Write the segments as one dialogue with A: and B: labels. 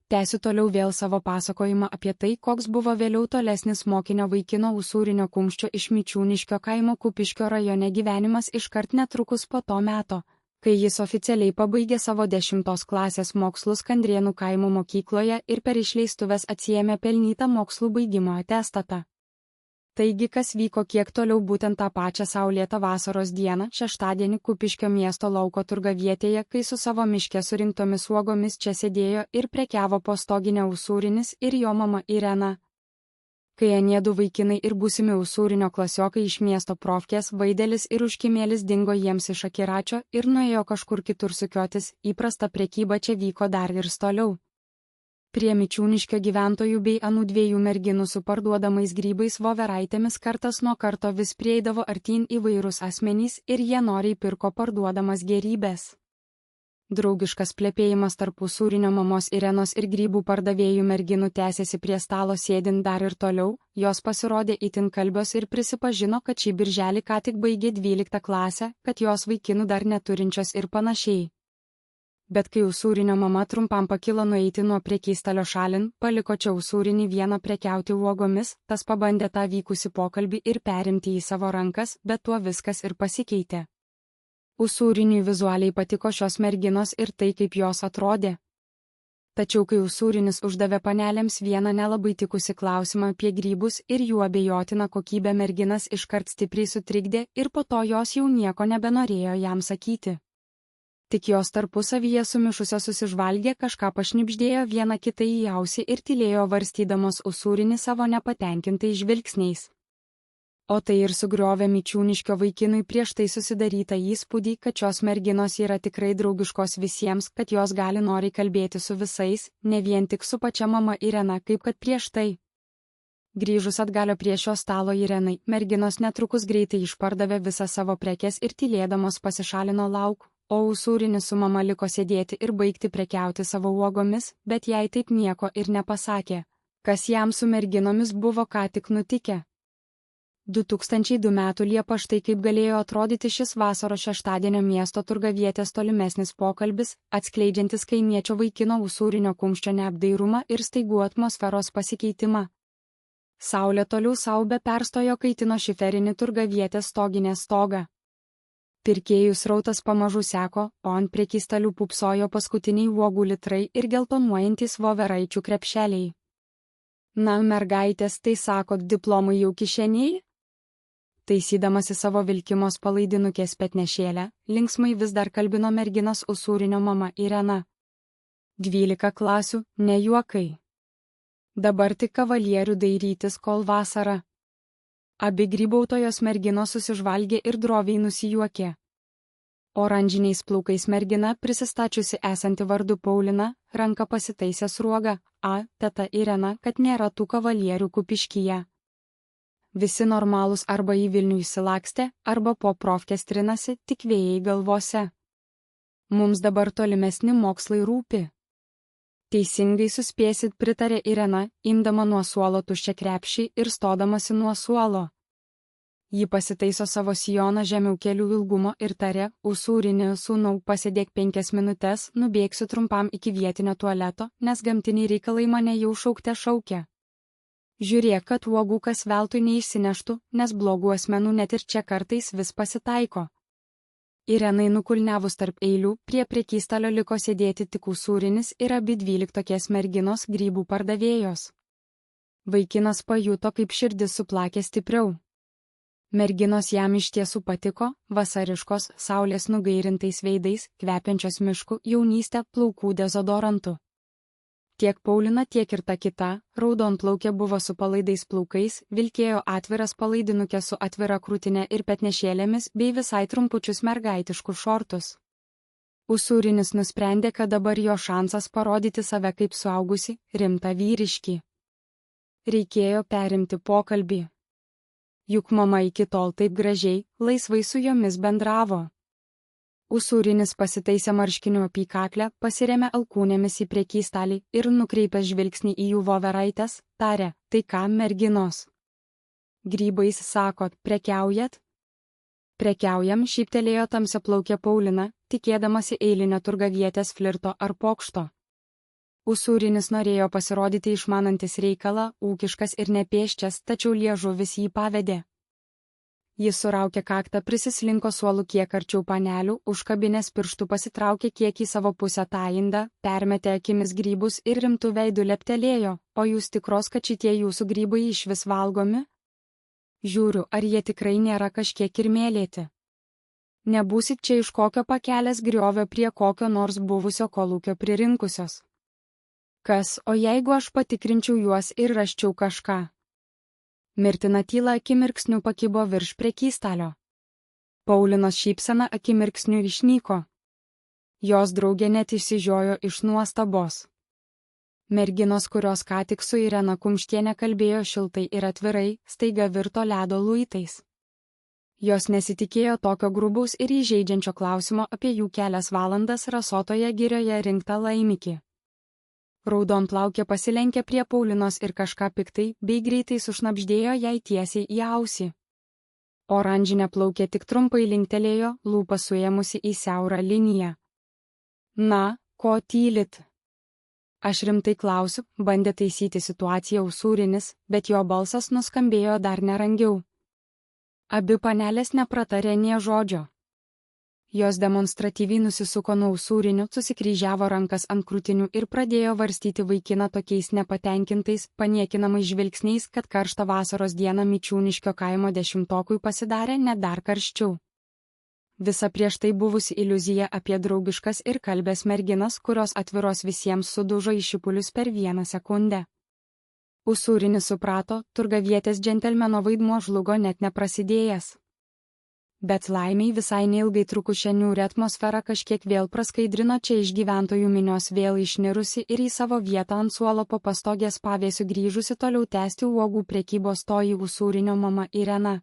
A: Tęsiu toliau vėl savo pasakojimą apie tai, koks buvo vėliau tolesnis mokinio vaikino Usūrinio Kumščio iš Mičiūniškio kaimo Kupiškio rajone gyvenimas iškart netrukus po to meto, kai jis oficialiai pabaigė savo 10 klasės mokslus Kandrėnų kaimo mokykloje ir per išleistuves atsiėmė pelnytą mokslų baigimo atestatą. Taigi, kas vyko kiek toliau būtent tą pačią saulėtą vasaros dieną, šeštadienį Kupiškio miesto lauko turgavietėje, kai su savo miške surinktomis uogomis čia sėdėjo ir prekiavo po stoginę Usūrinis ir jo mama Irena. Kai aniedu vaikinai ir būsimi Usūrinio klasiokai iš miesto profkės, Vaidelis ir Užkimėlis dingo jiems iš akiračio ir nuėjo kažkur kitur sukiotis, įprasta prekyba čia vyko dar ir toliau. Prie Mičiūniškio gyventojų bei anų dviejų merginų su parduodamais grybais voveraitėmis kartas nuo karto vis prieidavo artyn įvairūs asmenys ir jie noriai pirko parduodamas gėrybės. Draugiškas plepėjimas tarp Usūrinio mamos Irenos ir grybų pardavėjų merginų tęsėsi prie stalo sėdint dar ir toliau, jos pasirodė itin kalbios ir prisipažino, kad šį birželį ką tik baigė 12 klasę, kad jos vaikinų dar neturinčios ir panašiai. Bet kai Usūrinio mama trumpam pakilo nueiti nuo prekystalio šalin, paliko čia Usūrinį vieną prekiauti uogomis, tas pabandė tą vykusi pokalbį ir perimti į savo rankas, bet tuo viskas ir pasikeitė. Usūriniui vizualiai patiko šios merginos ir tai, kaip jos atrodė. Tačiau kai Usūrinis uždavė panelėms vieną nelabai tikusi klausimą apie grybus ir jų abejotiną kokybę, merginas iškart stipriai sutrikdė ir po to jos jau nieko nebenorėjo jam sakyti. Tik jos tarpusavyje sumišusios susižvalgė, kažką pašnibždėjo viena kitai į ausį ir tylėjo varstydamos Usūrinį savo nepatenkintais žvilgsniais. O tai ir sugriovė Mičiūniškio vaikinui prieš tai susidarytą įspūdį, kad šios merginos yra tikrai draugiškos visiems, kad jos gali noriai kalbėti su visais, ne vien tik su pačia mama Irena, kaip kad prieš tai. Grįžus atgalio prie šio stalo Irenai, merginos netrukus greitai išpardavė visą savo prekes ir tylėdamos pasišalino lauk. O Usūrinis su mama liko sėdėti ir baigti prekiauti savo uogomis, bet jai taip nieko ir nepasakė, kas jam su merginomis buvo ką tik nutikę. 2002 metų Liepą štai kaip galėjo atrodyti šis vasaros šeštadienio miesto turgavietės tolimesnis pokalbis, atskleidžiantis kaimiečio vaikino Usūrinio Kumščio neapdairumą ir staigų atmosferos pasikeitimą. Saulė toliau saube perstojo kaitino šiferinį turgavietės stoginės stogą. Pirkėjų srautas pamažu seko, o ant prekystalių pupsojo paskutiniai uogų litrai ir geltonuojantys voveraičių krepšeliai. Na, mergaitės, tai sakot, diplomai jau kišeniai? Taisydamasi savo vilkimos palaidinukės petnešėlę, linksmai vis dar kalbino merginas Usūrinio mama Irena. 12 klasių, ne juokai. Dabar tik kavalierių dairytis kol vasara. Abi grybautojos merginos susižvalgė ir droviai nusijuokė. Oranžiniais plaukais mergina, prisistačiusi esanti vardu Paulina, ranka pasitaisė sruogą, teta Irena, kad nėra tų kavalierių Kupiškyje. Visi normalūs arba į Vilnių įsilakstė, arba po profkės trinasi, tik vėjai galvose. Mums dabar tolimesni mokslai rūpi. Teisingai suspėsit, pritarė Irena, imdama nuo suolo tuščią krepšį ir stodamasi nuo suolo. Ji pasitaiso savo sijoną žemiau kelių ilgumo ir tarė, Usūrinį, sūnau, pasėdėk 5 minutes, nubėgsiu trumpam iki vietinio tualeto, nes gamtiniai reikalai mane jau šaukte šaukia. Žiūrėk, kad uogų kas veltui neišsineštų, nes blogų asmenų net ir čia kartais vis pasitaiko. Irenai nukulniavus tarp eilių, prie prekystalio liko sėdėti tik Usūrinis ir abi 12 merginos grybų pardavėjos. Vaikinas pajuto, kaip širdis suplakė stipriau. Merginos jam iš tiesų patiko, vasariškos, saulės nugairintais veidais, kvepiančios mišku, jaunystę, plaukų dezodorantu. Tiek Paulina, tiek ir ta kita, raudonplaukė buvo su palaidais plaukais, vilkėjo atviras palaidinukės su atvira krūtinė ir petnešėlėmis bei visai trumpučius mergaitiškus šortus. Usūrinis nusprendė, kad dabar jo šansas parodyti save kaip suaugusi, rimtą vyriškį. Reikėjo perimti pokalbį. Juk mama iki tol taip gražiai, laisvai su jomis bendravo. Usūrinis pasitaisė marškinių apykaklę, pasirėmė alkūnėmis į prekystalį ir nukreipęs žvilgsnį į jų voveraites, tarė, tai ką, merginos? Grybais sakot, prekiaujat? Prekiaujam, šyptelėjo tamsiaplaukė Paulina, tikėdamasi eilinio turgavietės flirto ar pokšto. Usūrinis norėjo pasirodyti išmanantis reikalą, ūkiškas ir nepėsčias, tačiau liežuvis jį pavedė. Jis suraukė kaktą, prisislinko suolų kiek arčiau panelių, užkabinės pirštų pasitraukė kiek į savo pusę tą indą, permetė akimis grybus ir rimtų veidų leptelėjo, o jūs tikros, kad šitie jūsų grybai išvis valgomi? Žiūriu, ar jie tikrai nėra kažkiek ir mėlėti. Nebūsit čia iš kokio pakelės griovio prie kokio nors buvusio kolūkio pririnkusios. Kas, o jeigu aš patikrinčiau juos ir raščiau kažką? Mirtina tyla akimirksniu pakibo virš prekystalio. Paulinos šypsena akimirksniu išnyko. Jos draugė net išsižiojo iš nuostabos. Merginos, kurios ką tik su Irena Kumštienė kalbėjo šiltai ir atvirai, staiga virto ledo luitais. Jos nesitikėjo tokio grubaus ir įžeidžiančio klausimo apie jų kelias valandas rasotoje girioje rinktą laimikį. Raudonplaukė pasilenkė prie Paulinos ir kažką piktai bei greitai sušnabždėjo jai tiesiai į ausį. Oranžinė plaukė tik trumpai linktelėjo, lūpą suėmusi į siaurą liniją. Na, ko tylit? Aš rimtai klausiu, bandė taisyti situaciją Usūrinis, bet jo balsas nuskambėjo dar nerangiau. Abi panelės nepratarė nė žodžio. Jos demonstratyviai nusisuko nuo Usūrinių, susikryžiavo rankas ant krūtinių ir pradėjo varstyti vaikiną tokiais nepatenkintais, paniekinamais žvilgsniais, kad karštą vasaros dieną Mičiūniškio kaimo 10-okui pasidarė net dar karščiau. Visa prieš tai buvusi iliuzija apie draugiškas ir kalbės merginas, kurios atviros visiems sudužo į šipulius per 1 sekundę. Usūrinis suprato, turgavietės džentelmeno vaidmuo žlugo net neprasidėjęs. Bet laimiai visai neilgai trukusią niūrią atmosferą kažkiek vėl praskaidrino čia iš gyventojų minios vėl išnirusi ir į savo vietą ant suolo po pastogės pavėsiu grįžusi toliau tęsti uogų prekybos toji Usūrinio mama Irena.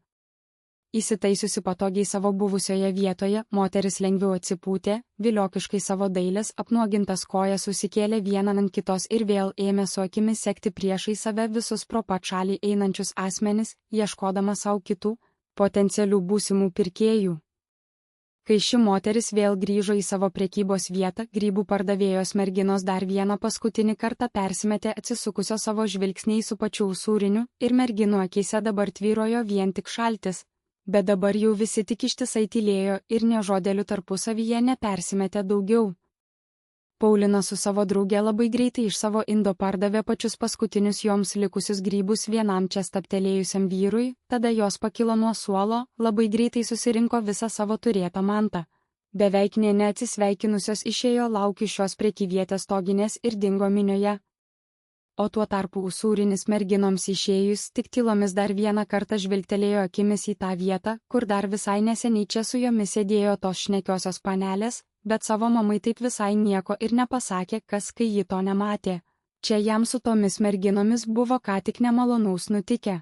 A: Įsitaisiusi patogiai savo buvusioje vietoje, moteris lengviau atsipūtė, viliokiškai savo dailės apnuogintas kojas susikėlė vieną ant kitos ir vėl ėmė su akimis sekti priešai save visus pro pat šalį einančius asmenis, ieškodama savo kitų potencialių būsimų pirkėjų. Kai ši moteris vėl grįžo į savo prekybos vietą, grybų pardavėjos merginos dar vieną paskutinį kartą persimetė atsisukusio savo žvilgsniai su pačiu Usūriniu ir merginų akyse dabar tvyrojo vien tik šaltis, bet dabar jau visi tik ištisai tylėjo ir nė žodeliu tarpusavyje nepersimetė daugiau. Paulina su savo drauge labai greitai iš savo indo pardavė pačius paskutinius joms likusius grybus vienam čia stabtelėjusiam vyrui, tada jos pakilo nuo suolo, labai greitai susirinko visą savo turėtą mantą. Beveik nė neatsisveikinusios išėjo laukiu šios prekyvietės stoginės ir dingo minioje. O tuo tarpu Usūrinis merginoms išėjus tik tylomis dar vieną kartą žvilgtelėjo akimis į tą vietą, kur dar visai neseniai čia su jomis sėdėjo tos šnekiosios panelės, bet savo mamai taip visai nieko ir nepasakė, kas kai ji to nematė. Čia jam su tomis merginomis buvo ką tik nemalonaus nutikę.